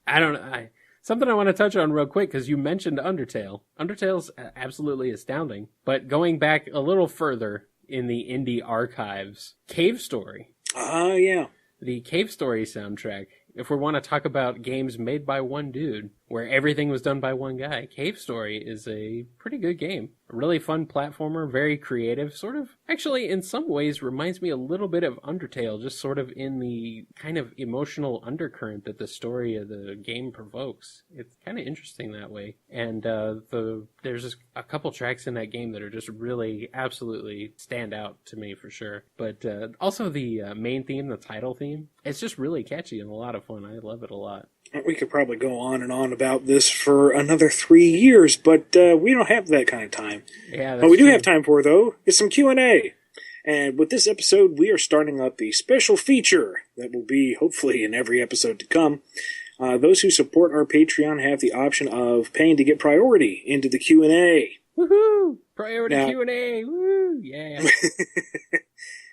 I don't know. Something I want to touch on real quick, because you mentioned Undertale. Undertale's absolutely astounding. But going back a little further in the indie archives, Cave Story. Yeah. The Cave Story soundtrack. If we want to talk about games made by one dude, where everything was done by one guy, Cave Story is a pretty good game. A really fun platformer, very creative, sort of, actually in some ways reminds me a little bit of Undertale, just sort of in the kind of emotional undercurrent that the story of the game provokes. It's kind of interesting that way. And there's just a couple tracks in that game that are just really absolutely stand out to me for sure. But also the main theme, the title theme, it's just really catchy and a lot of fun. I love it a lot. We could probably go on and on about this for another 3 years, but we don't have that kind of time. Yeah, what we do have time for, though, is some Q&A. And with this episode, we are starting up the special feature that will be, hopefully, in every episode to come. Those who support our Patreon have the option of paying to get priority into the Q&A. Woohoo! Priority Q&A! Woo! Yeah!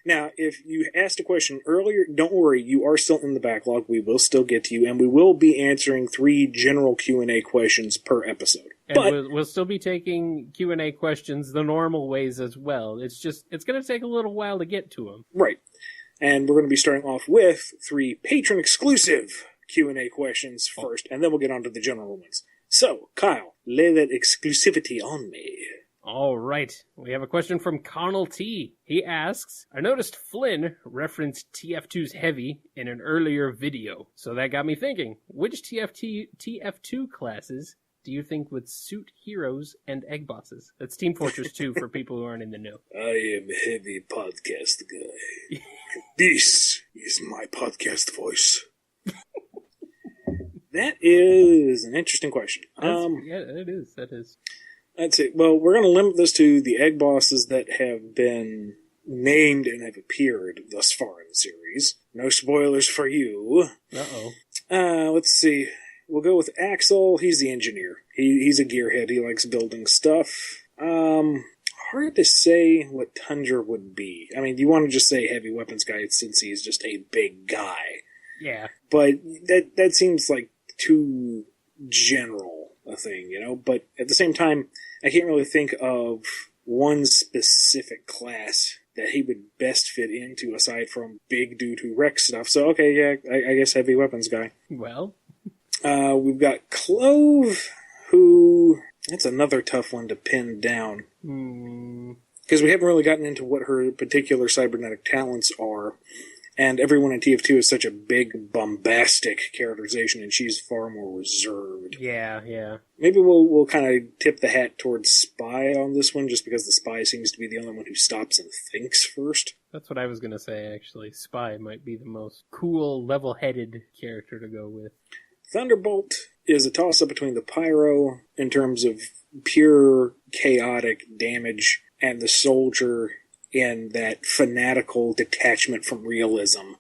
Now, if you asked a question earlier, don't worry, you are still in the backlog. We will still get to you, and we will be answering 3 general Q&A questions per episode. And we'll still be taking Q&A questions the normal ways as well. It's going to take a little while to get to them. Right. And we're going to be starting off with 3 patron-exclusive Q&A questions first, and then we'll get on to the general ones. So, Kyle, lay that exclusivity on me. All right. We have a question from Connell T. He asks, I noticed Flynn referenced TF2's Heavy in an earlier video. So that got me thinking, which TF2 classes do you think would suit heroes and egg bosses? That's Team Fortress 2 for people who aren't in the know. I am Heavy Podcast Guy. This is my podcast voice. That is an interesting question. Yeah, it is. That is. That's it. Well, we're going to limit this to the egg bosses that have been named and have appeared thus far in the series. No spoilers for you. Uh-oh. Let's see. We'll go with Axel. He's the engineer. He's a gearhead. He likes building stuff. Hard to say what Tundra would be. I mean, you want to just say heavy weapons guy since he's just a big guy. Yeah. But that seems like too general a thing, you know? But at the same time, I can't really think of one specific class that he would best fit into aside from big dude who wrecks stuff. So, okay, yeah, I guess heavy weapons guy. Well. We've got Clove, who... That's another tough one to pin down. Because we haven't really gotten into what her particular cybernetic talents are. And everyone in TF2 is such a big, bombastic characterization, and she's far more reserved. Yeah. Maybe we'll kind of tip the hat towards Spy on this one, just because the Spy seems to be the only one who stops and thinks first. That's what I was going to say, actually. Spy might be the most cool, level-headed character to go with. Thunderbolt is a toss-up between the Pyro, in terms of pure, chaotic damage, and the Soldier in that fanatical detachment from realism.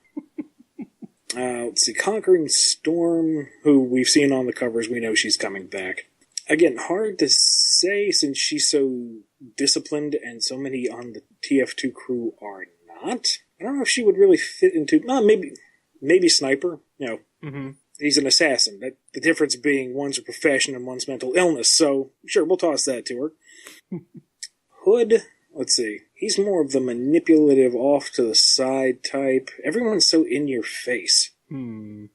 Let's see, Conquering Storm, who we've seen on the covers, we know she's coming back. Again, hard to say since she's so disciplined and so many on the TF2 crew are not. I don't know if she would really fit into... maybe Sniper. You know, he's an assassin. The difference being one's a profession and one's mental illness. So, sure, we'll toss that to her. Hood... let's see. He's more of the manipulative, off to the side type. Everyone's so in your face. And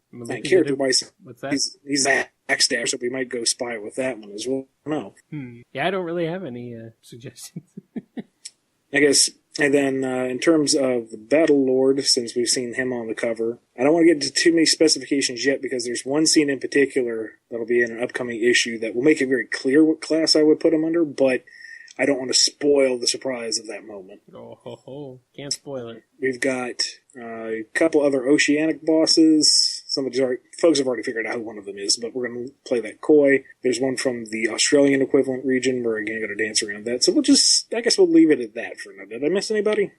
character-wise, what's that? He's a backstab, so we might go spy with that one as well. No. Yeah, I don't really have any suggestions. I guess, and then in terms of the Battle Lord, since we've seen him on the cover, I don't want to get into too many specifications yet because there's one scene in particular that'll be in an upcoming issue that will make it very clear what class I would put him under, but I don't want to spoil the surprise of that moment. Can't spoil it. We've got a couple other Oceanic bosses. Folks have already figured out who one of them is, but we're going to play that coy. There's one from the Australian equivalent region. We're again going to dance around that. So I guess we'll leave it at that for now. Did I miss anybody?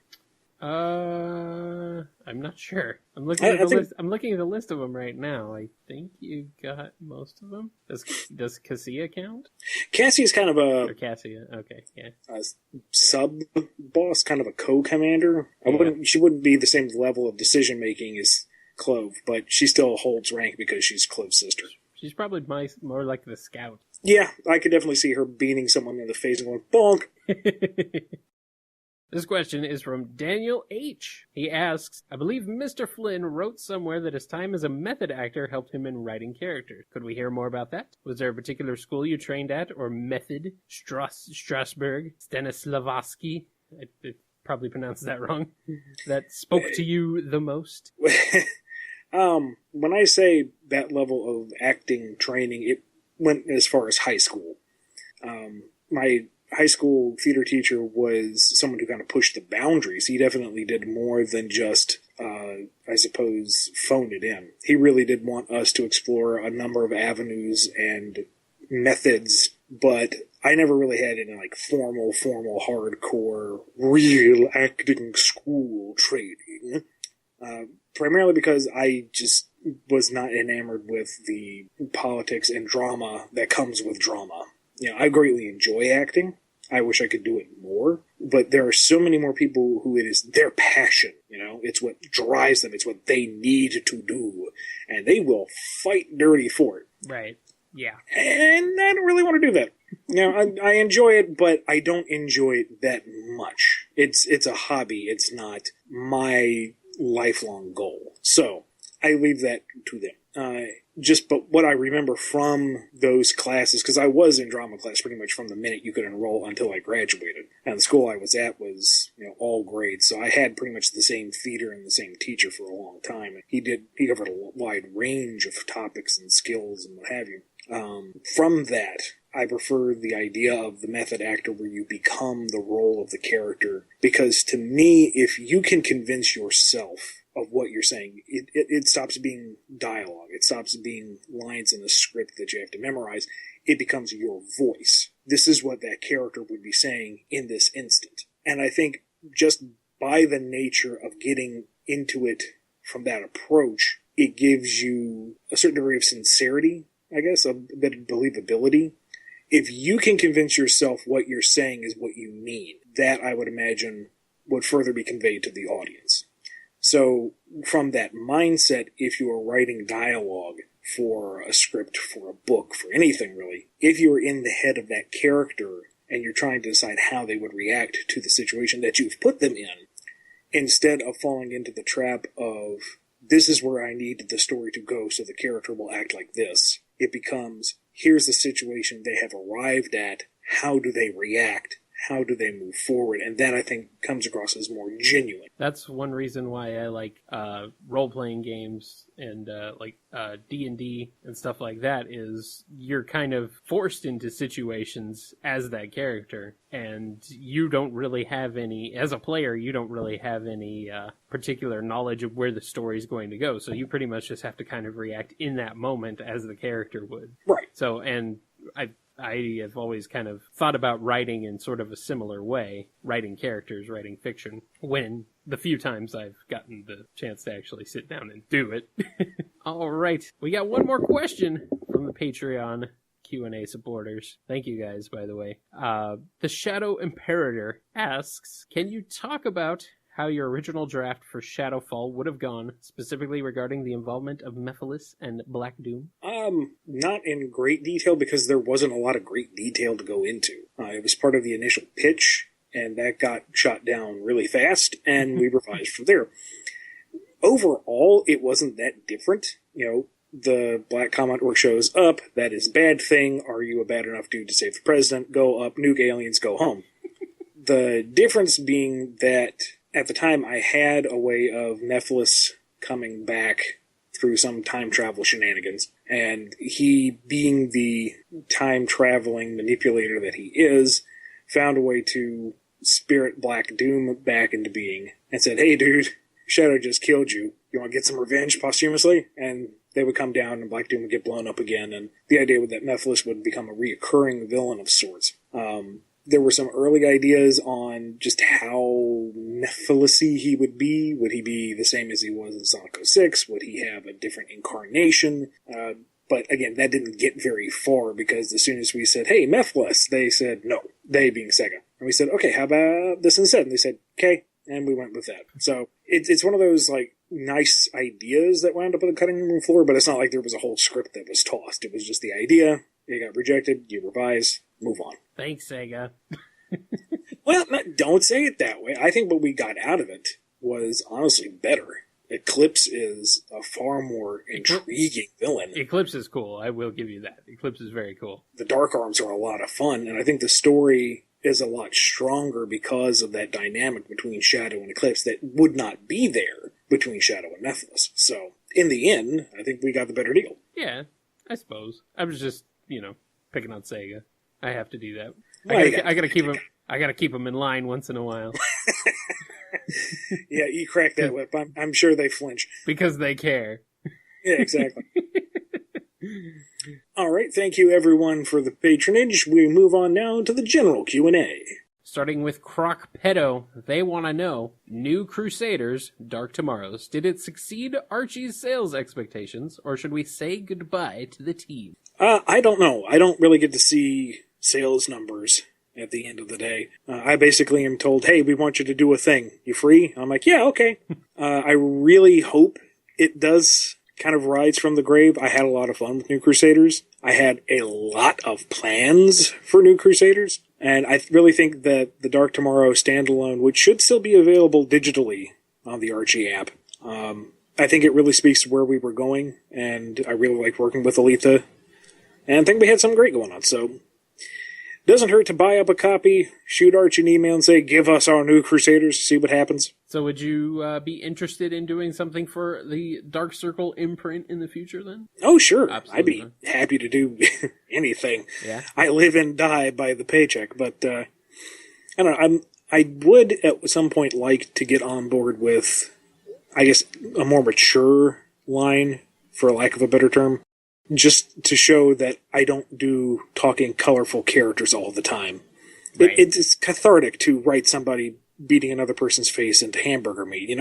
I'm not sure. I'm looking at the list. I'm looking at the list of them right now. I think you got most of them. Does Cassia count? Cassia's kind of or Cassia. Okay, yeah. A sub boss, kind of a co-commander. She wouldn't be the same level of decision making as Clove, but she still holds rank because she's Clove's sister. She's probably more like the scout. Yeah, I could definitely see her beating someone in the face and going bonk. This question is from Daniel H. He asks, I believe Mr. Flynn wrote somewhere that his time as a method actor helped him in writing characters. Could we hear more about that? Was there a particular school you trained at, or method? Strasbourg? Stanislavski? I probably pronounced that wrong. That spoke to you the most? When I say that level of acting training, it went as far as high school. My high school theater teacher was someone who kind of pushed the boundaries. He definitely did more than just, I suppose, phone it in. He really did want us to explore a number of avenues and methods, but I never really had any like formal, hardcore, real acting school training. Primarily because I just was not enamored with the politics and drama that comes with drama. You know, I greatly enjoy acting. I wish I could do it more. But there are so many more people who it is their passion. You know, it's what drives them. It's what they need to do. And they will fight dirty for it. Right. Yeah. And I don't really want to do that. You know, I enjoy it, but I don't enjoy it that much. It's a hobby. It's not my lifelong goal. So I leave that to them. But what I remember from those classes, because I was in drama class pretty much from the minute you could enroll until I graduated. And the school I was at was, all grades. So I had pretty much the same theater and the same teacher for a long time. He covered a wide range of topics and skills and what have you. From that, I prefer the idea of the method actor where you become the role of the character. Because to me, if you can convince yourself of what you're saying, it stops being dialogue. It stops being lines in a script that you have to memorize. It becomes your voice. This is what that character would be saying in this instant. And I think just by the nature of getting into it from that approach, it gives you a certain degree of sincerity, I guess, a bit of believability. If you can convince yourself what you're saying is what you mean, that I would imagine would further be conveyed to the audience. So from that mindset, if you are writing dialogue for a script, for a book, for anything really, if you're in the head of that character and you're trying to decide how they would react to the situation that you've put them in, instead of falling into the trap of, this is where I need the story to go so the character will act like this, it becomes, here's the situation they have arrived at, how do they react? How do they move forward? And that, I think, comes across as more genuine. That's one reason why I like role-playing games and like D&D and stuff like that, is you're kind of forced into situations as that character, and you don't really have any, as a player, you don't really have any particular knowledge of where the story's going to go, so you pretty much just have to kind of react in that moment as the character would. Right. So, and I have always kind of thought about writing in sort of a similar way, writing characters, writing fiction, when the few times I've gotten the chance to actually sit down and do it. All right. We got one more question from the Patreon Q&A supporters. Thank you guys, by the way. The Shadow Imperator asks, can you talk about how your original draft for Shadowfall would have gone, specifically regarding the involvement of Mephiles and Black Doom? Not in great detail, because there wasn't a lot of great detail to go into. It was part of the initial pitch, and that got shot down really fast, and we revised from there. Overall, it wasn't that different. The Black Comet Orc shows up, that is a bad thing. Are you a bad enough dude to save the president? Go up, nuke aliens, go home. The difference being that at the time I had a way of Nephilis coming back through some time travel shenanigans, and he, being the time traveling manipulator that he is, found a way to spirit Black Doom back into being and said, "Hey dude, Shadow just killed you. You want to get some revenge posthumously?" And they would come down and Black Doom would get blown up again, and the idea was that Nephilis would become a reoccurring villain of sorts. There were some early ideas on just how Nephilis-y he would be. Would he be the same as he was in Sonic 06? Would he have a different incarnation? But again, that didn't get very far, because as soon as we said, "Hey, Nephilis," they said no. They being Sega. And we said, "Okay, how about this instead?" And they said, "Okay." And we went with that. So it's one of those nice ideas that wound up on the cutting room floor, but it's not like there was a whole script that was tossed. It was just the idea. It got rejected. You revise. Move on. Thanks, Sega. Well, don't say it that way. I think what we got out of it was honestly better. Eclipse is a far more intriguing villain. Eclipse is cool. I will give you that. Eclipse is very cool. The Dark Arms are a lot of fun, and I think the story is a lot stronger because of that dynamic between Shadow and Eclipse that would not be there between Shadow and Nephilis. So, in the end, I think we got the better deal. Yeah, I suppose. I was just, picking on Sega. I have to do that. Well, I gotta keep him. I gotta keep him in line once in a while. Yeah, you crack that whip. I'm sure they flinch. Because they care. Yeah, exactly. All right, thank you everyone for the patronage. We move on now to the general Q&A. Starting with Croc Pedo, they want to know, New Crusaders, Dark Tomorrows, did it succeed Archie's sales expectations, or should we say goodbye to the team? I don't know. I don't really get to see sales numbers at the end of the day. I basically am told, "Hey, we want you to do a thing. You free?" I'm like, "Yeah, okay." I really hope it does kind of rise from the grave. I had a lot of fun with New Crusaders. I had a lot of plans for New Crusaders. And I really think that the Dark Tomorrow standalone, which should still be available digitally on the Archie app, I think it really speaks to where we were going. And I really like working with Aletha. And I think we had something great going on. So doesn't hurt to buy up a copy, shoot Archie an email and say, "Give us our New Crusaders," see what happens. So would you be interested in doing something for the Dark Circle imprint in the future then? Oh, sure. Absolutely. I'd be happy to do anything. Yeah. I live and die by the paycheck, but I don't know. I would at some point like to get on board with, I guess, a more mature line, for lack of a better term. Just to show that I don't do talking colorful characters all the time. Right. It's cathartic to write somebody beating another person's face into hamburger meat,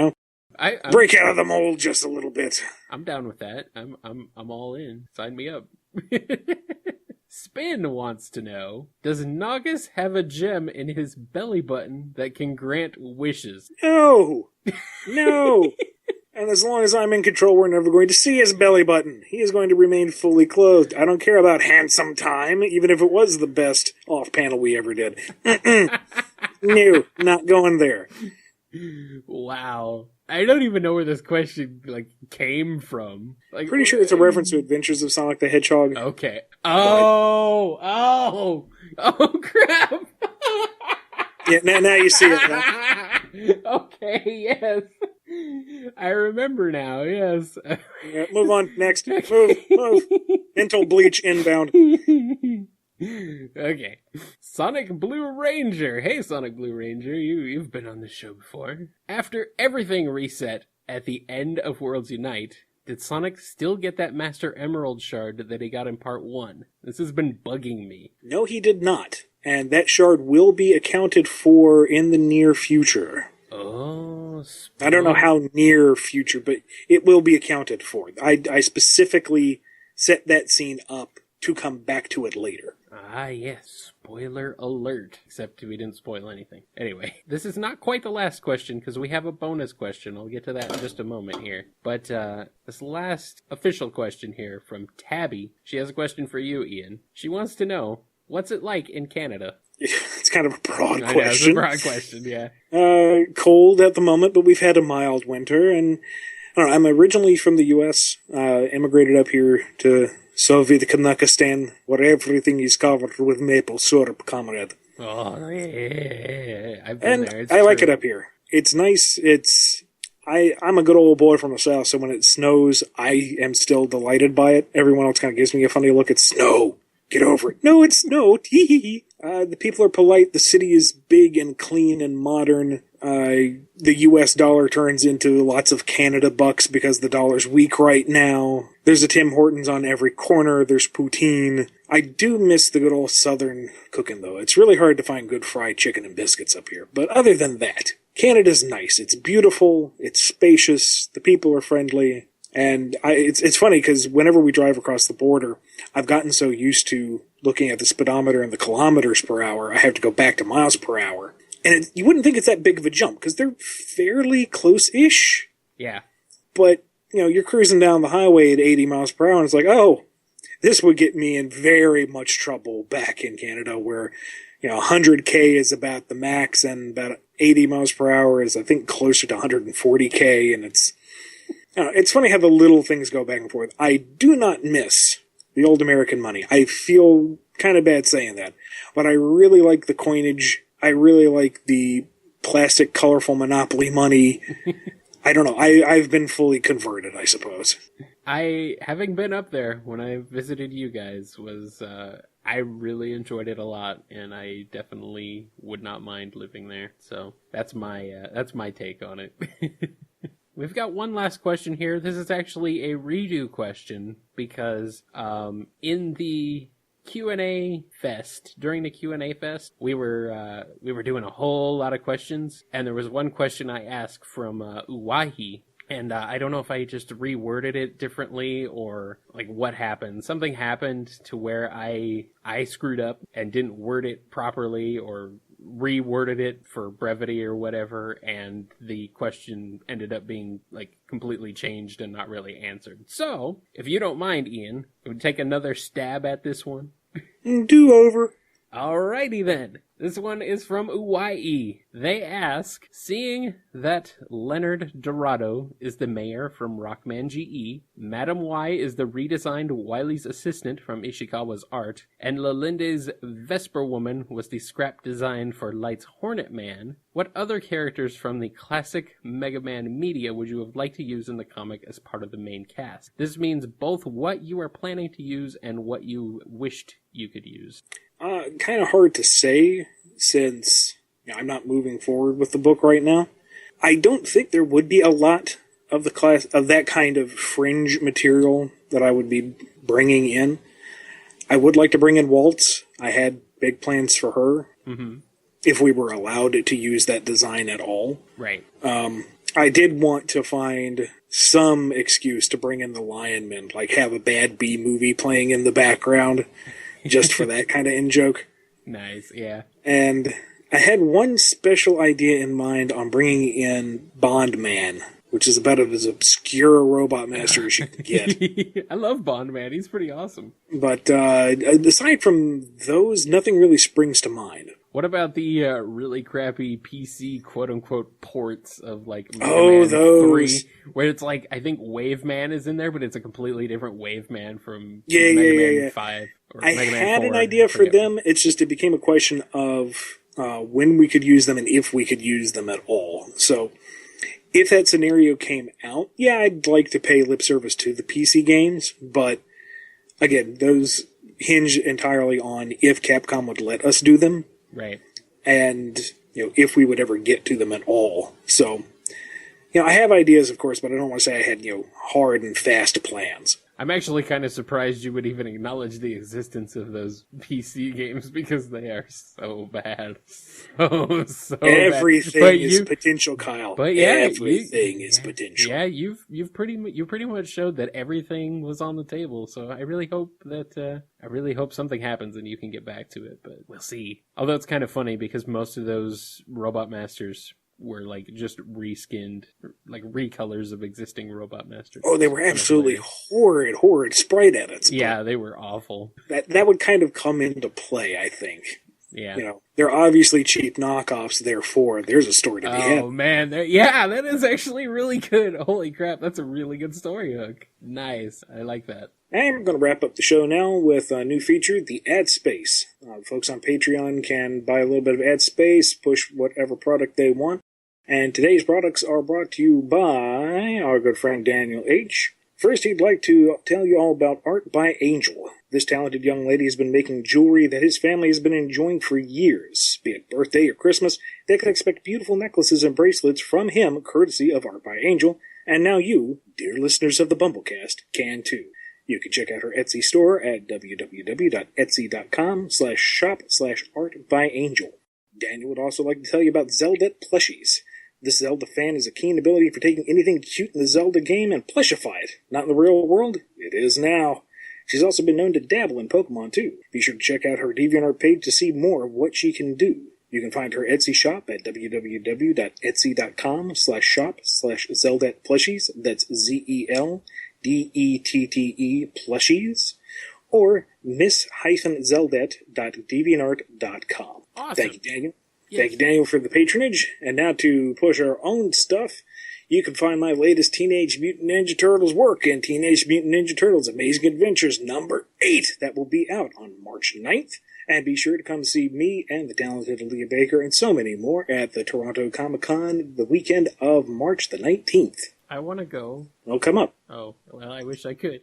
I'm Break out of the mold just a little bit. I'm down with that. I'm all in. Sign me up. Spin wants to know, does Nagus have a gem in his belly button that can grant wishes? No! No! And as long as I'm in control, we're never going to see his belly button. He is going to remain fully clothed. I don't care about handsome time, even if it was the best off-panel we ever did. No, not going there. Wow. I don't even know where this question came from. Pretty sure it's a reference to Adventures of Sonic the Hedgehog. Okay. Oh, crap. Yeah, now you see it. Huh? Okay, yes. I remember now, yes. Yeah, move on, next. Move. Mental bleach inbound. Okay. Sonic Blue Ranger. Hey, Sonic Blue Ranger, you've been on this show before. After everything reset at the end of Worlds Unite, did Sonic still get that Master Emerald shard that he got in Part 1? This has been bugging me. No, he did not. And that shard will be accounted for in the near future. Oh, I don't know how near future, but it will be accounted for. I specifically set that scene up to come back to it later. Ah, yes. Spoiler alert. Except we didn't spoil anything. Anyway, this is not quite the last question because we have a bonus question. I'll get to that in just a moment here. But this last official question here from Tabby. She has a question for you, Ian. She wants to know, what's it like in Canada? It's kind of a broad I know, it's a question. broad question, yeah. Cold at the moment, but we've had a mild winter, and I don't know, I'm originally from the U.S., immigrated up here to Soviet Kazakhstan, where everything is covered with maple syrup, comrade. Oh, yeah. I've been And there. It's I like true. it up here. It's nice. I'm a good old boy from the south, so when it snows, I am still delighted by it. Everyone else kind of gives me a funny look. It's snow. Get over it. No, it's snow. Tee. The people are polite. The city is big and clean and modern. The U.S. dollar turns into lots of Canada bucks because the dollar's weak right now. There's a Tim Hortons on every corner. There's poutine. I do miss the good old southern cooking, though. It's really hard to find good fried chicken and biscuits up here. But other than that, Canada's nice. It's beautiful. It's spacious. The people are friendly. And it's funny because whenever we drive across the border, I've gotten so used to looking at the speedometer and the kilometers per hour, I have to go back to miles per hour. And you wouldn't think it's that big of a jump because they're fairly close-ish. Yeah. But, you're cruising down the highway at 80 miles per hour and it's like, oh, this would get me in very much trouble back in Canada where, 100K is about the max and about 80 miles per hour is, I think, closer to 140K. And it's funny how the little things go back and forth. I do not miss the old American money. I feel kind of bad saying that. But I really like the coinage. I really like the plastic, colorful Monopoly money. I don't know. I've been fully converted, I suppose. Having been up there when I visited you guys, I really enjoyed it a lot, and I definitely would not mind living there. So that's my take on it. We've got one last question here. This is actually a redo question because in the Q&A fest, during the Q&A fest, we were doing a whole lot of questions, and there was one question I asked from Uwahi, and I don't know if I just reworded it differently or like what happened. Something happened to where I screwed up and didn't word it properly or reworded it for brevity or whatever, and the question ended up being like completely changed and not really answered. So, if you don't mind, Ian, would take another stab at this one? Do over. Alrighty then. This one is from Uwai. They ask, seeing that Leonard Dorado is the mayor from Rockman GE, Madam Y is the redesigned Wily's assistant from Ishikawa's art, and Lalinde's Vesper Woman was the scrap design for Light's Hornet Man, what other characters from the classic Mega Man media would you have liked to use in the comic as part of the main cast? This means both what you are planning to use and what you wished you could use. Kind of hard to say since I'm not moving forward with the book right now. I don't think there would be a lot of the class of that kind of fringe material that I would be bringing in. I would like to bring in Waltz. I had big plans for her. Mm-hmm. If we were allowed to use that design at all. Right. I did want to find some excuse to bring in the Lion Men, like have a bad B movie playing in the background. Just for that kind of in-joke. Nice, yeah. And I had one special idea in mind on bringing in Bond Man, which is about as obscure a robot master as you can get. I love Bond Man. He's pretty awesome. But aside from those, nothing really springs to mind. What about the really crappy PC quote-unquote ports of like Mega Man those 3, where it's like, I think Wave Man is in there, but it's a completely different Wave Man from Mega Man 5. Or I Mega Man had 4, an idea for them, it's just it became a question of when we could use them and if we could use them at all. So, if that scenario came out, yeah, I'd like to pay lip service to the PC games, but again, those hinge entirely on if Capcom would let us do them. Right. And, if we would ever get to them at all. So, I have ideas, of course, but I don't want to say I had, hard and fast plans. I'm actually kind of surprised you would even acknowledge the existence of those PC games because they are so bad. So Everything bad. is potential, Kyle. But yeah, everything is potential. Yeah, you pretty much showed that everything was on the table. So I really hope something happens and you can get back to it, but we'll see. Although it's kind of funny because most of those Robot Masters were like just reskinned, like recolors of existing Robot Masters. Oh, they were absolutely horrid sprite edits. Yeah, they were awful. That would kind of come into play, I think. Yeah. You know, they're obviously cheap knockoffs, therefore there's a story to be had. Oh, man. Yeah, that is actually really good. Holy crap, that's a really good story hook. Nice. I like that. And we're going to wrap up the show now with a new feature, the ad space. Folks on Patreon can buy a little bit of ad space, push whatever product they want. And today's products are brought to you by our good friend Daniel H. First, he'd like to tell you all about Art by Angel. This talented young lady has been making jewelry that his family has been enjoying for years. Be it birthday or Christmas, they can expect beautiful necklaces and bracelets from him, courtesy of Art by Angel. And now you, dear listeners of the Bumblecast, can too. You can check out her Etsy store at www.etsy.com/shop/artbyangel. Daniel would also like to tell you about Zeldette plushies. This Zelda fan has a keen ability for taking anything cute in the Zelda game and plushify it. Not in the real world? It is now. She's also been known to dabble in Pokemon, too. Be sure to check out her DeviantArt page to see more of what she can do. You can find her Etsy shop at www.etsy.com/shop/Zeldette plushies. That's ZELDETTE plushies. Or miss-zeldette.deviantart.com. Awesome. Thank you, Daniel. Yes. Thank you, Daniel, for the patronage. And now to push our own stuff, you can find my latest Teenage Mutant Ninja Turtles work in Teenage Mutant Ninja Turtles Amazing Adventures number 8. That will be out on March 9th. And be sure to come see me and the talented Aaliyah Baker and so many more at the Toronto Comic-Con the weekend of March the 19th. I want to go. Oh, come up. Oh, well, I wish I could.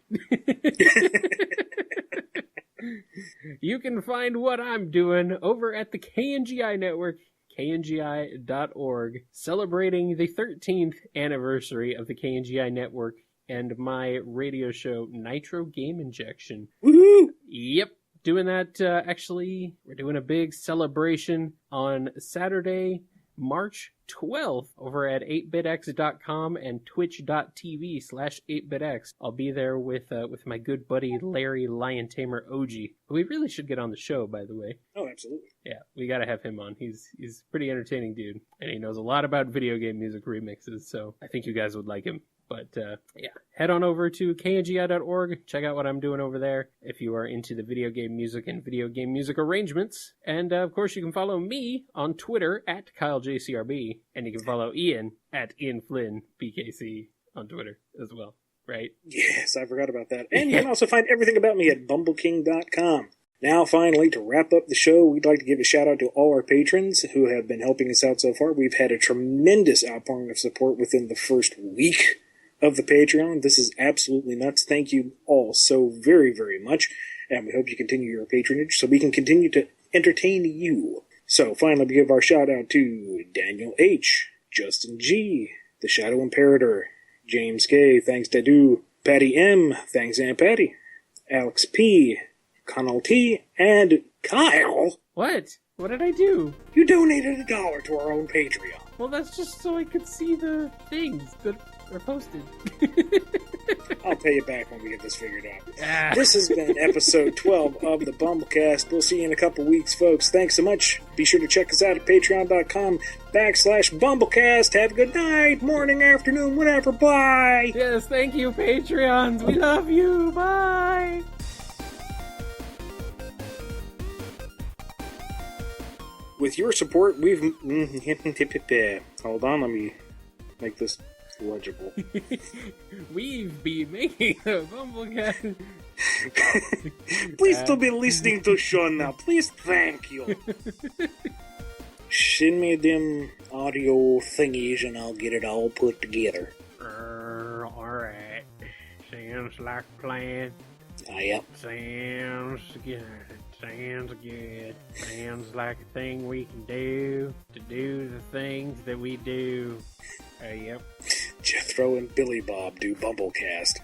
You can find what I'm doing over at the KNGI Network, kngi.org, celebrating the 13th anniversary of the KNGI Network and my radio show, Nitro Game Injection. Woohoo! Yep. Doing that, actually, we're doing a big celebration on Saturday, March 12th over at 8bitx.com and twitch.tv/8bitx. I'll be there with my good buddy Larry Lion Tamer OG, who we really should get on the show, by the way. Oh, absolutely. Yeah, we gotta have him on. He's a pretty entertaining dude, and he knows a lot about video game music remixes, so I think you guys would like him. But, yeah, head on over to kngi.org, check out what I'm doing over there if you are into the video game music and video game music arrangements. And, of course, you can follow me on Twitter at KyleJCRB, and you can follow Ian at Ian Flynn BKC on Twitter as well, right? Yes, I forgot about that. And you can also find everything about me at bumbleking.com. Now, finally, to wrap up the show, we'd like to give a shout-out to all our patrons who have been helping us out so far. We've had a tremendous outpouring of support within the first week of the Patreon. This is absolutely nuts. Thank you all so very, very much. And we hope you continue your patronage so we can continue to entertain you. So, finally, we give our shout-out to Daniel H., Justin G., The Shadow Imperator, James K., thanks Dadu, Patty M., thanks Aunt Patty, Alex P., Connell T., and Kyle. What? What did I do? You donated $1 to our own Patreon. Well, that's just so I could see the things that are posted. I'll pay you back when we get this figured out. This has been episode 12 of the Bumblecast. We'll see you in a couple weeks, folks. Thanks so much. Be sure to check us out at patreon.com/Bumblecast. Have a good night, morning, afternoon, whatever. Bye. Yes, thank you, Patreons. We love you. Bye. With your support, we've... Hold on, let me make this legible. We've been making a Bumblecast. Please don't be listening to Sean now. Please, thank you. Send me them audio thingies and I'll get it all put together. Alright. Sounds like a plan. Yep. Sounds good. Sounds good. Sounds like a thing we can do to do the things that we do. Yep. Jethro and Billy Bob do Bumblecast.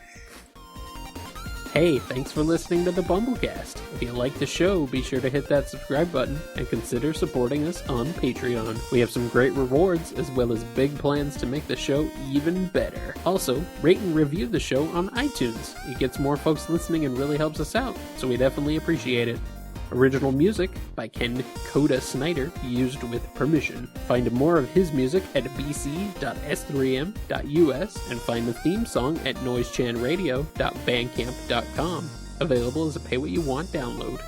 Hey, thanks for listening to the Bumblecast. If you like the show, be sure to hit that subscribe button and consider supporting us on Patreon. We have some great rewards as well as big plans to make the show even better. Also, rate and review the show on iTunes. It gets more folks listening and really helps us out, so we definitely appreciate it. Original music by Ken Coda Snyder, used with permission. Find more of his music at bc.s3m.us and find the theme song at noisechanradio.bandcamp.com. Available as a pay-what-you-want download.